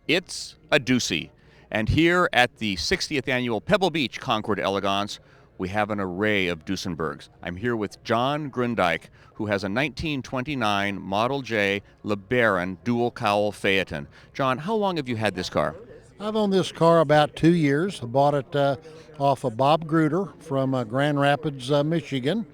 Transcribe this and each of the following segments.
It's a doozy. And here at the 60th annual Pebble Beach Concours d'Elegance, we have an array of Duesenbergs. I'm here with John Grundyke, who has a 1929 Model J LeBaron dual cowl Phaeton. John, how long have you had this car? I've owned this car about 2 years. I bought it off of Bob Gruder from Grand Rapids, Michigan.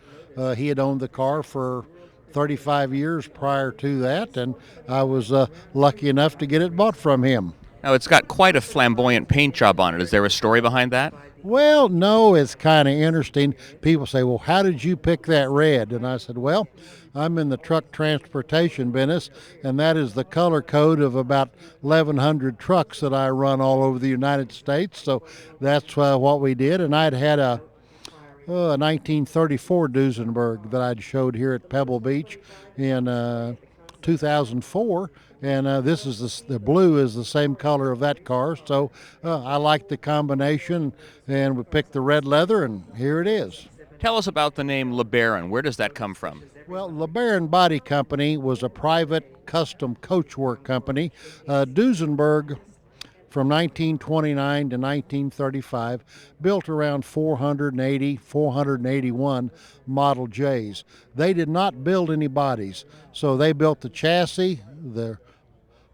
He had owned the car for 35 years prior to that, and I was lucky enough to get it bought from him. Now, it's got quite a flamboyant paint job on it. Is there a story behind that? Well, no, it's kind of interesting. People say, well, how did you pick that red? And I said, well, I'm in the truck transportation business, and that is the color code of about 1,100 trucks that I run all over the United States. So that's what we did. And I'd had a 1934 Duesenberg that I'd showed here at Pebble Beach in 2004, and this is the blue is the same color of that car. So I like the combination, and we picked the red leather, and here it is. Tell us about the name LeBaron. Where does that come from? Well, LeBaron Body Company was a private custom coachwork company. Duesenberg, from 1929 to 1935, built around 481 Model Js. They did not build any bodies, so they built the chassis, the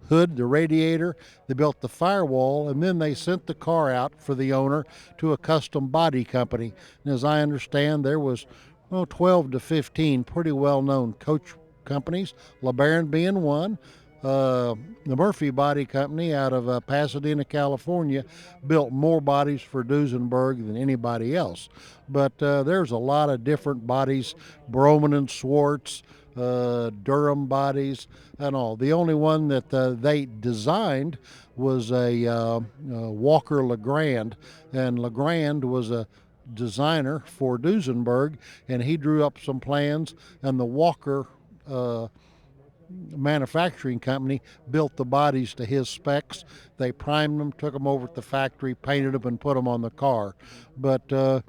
hood, the radiator, they built the firewall, and then they sent the car out for the owner to a custom body company. And as I understand, there was 12 to 15 pretty well-known coach companies, LeBaron being one. The Murphy Body Company out of Pasadena, California, built more bodies for Duesenberg than anybody else. But there's a lot of different bodies, Broman and Swartz, Durham bodies, and all. The only one that they designed was a Walker Legrand, and Legrand was a designer for Duesenberg, and he drew up some plans, and the Walker manufacturing company built the bodies to his specs. They primed them, took them over to the factory, painted them, and put them on the car. But so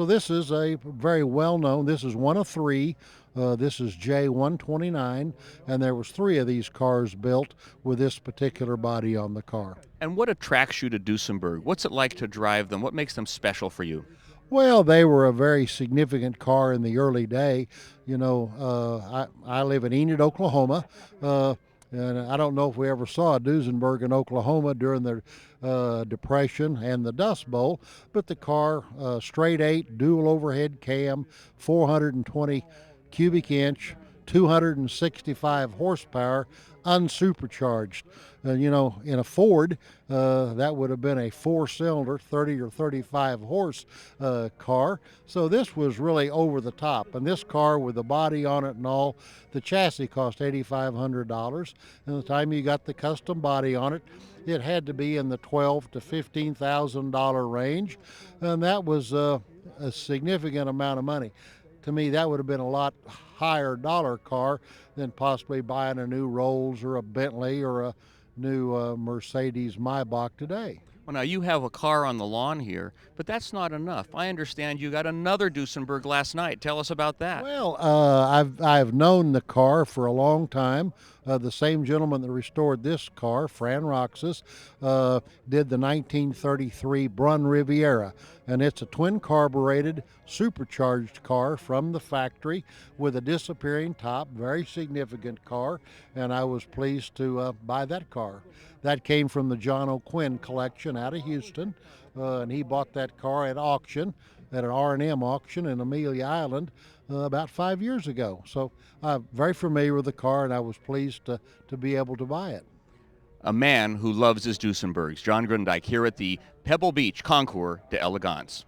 this is a very well-known, this is one of three. This is J129, and there was three of these cars built with this particular body on the car. And what attracts you to Duesenberg? What's it like to drive them? What makes them special for you? Well, they were a very significant car in the early day. You know, I live in Enid, Oklahoma, and I don't know if we ever saw a Duesenberg in Oklahoma during the Depression and the Dust Bowl, but the car, straight eight, dual overhead cam, 420 cubic inch, 265 horsepower, unsupercharged. You know, in a Ford, that would have been a four-cylinder, 30 or 35 horse car. So this was really over the top. And this car with the body on it and all, the chassis cost $8,500. And the time you got the custom body on it, it had to be in the $12,000 to $15,000 range. And that was a significant amount of money. To me, that would have been a lot higher dollar car than possibly buying a new Rolls or a Bentley or a new Mercedes Maybach today. Well, now you have a car on the lawn here, but that's not enough. I understand you got another Duesenberg last night. Tell us about that. Well, I've known the car for a long time. The same gentleman that restored this car, Fran Roxas, did the 1933 Brun Riviera, and it's a twin carbureted supercharged car from the factory with a disappearing top, very significant car, and I was pleased to buy that car. That came from the John O'Quinn collection out of Houston, and he bought that car at auction, at an R&M auction in Amelia Island about 5 years ago. So I'm very familiar with the car, and I was pleased to be able to buy it. A man who loves his Duesenbergs, John Grundyke, here at the Pebble Beach Concours d'Elegance.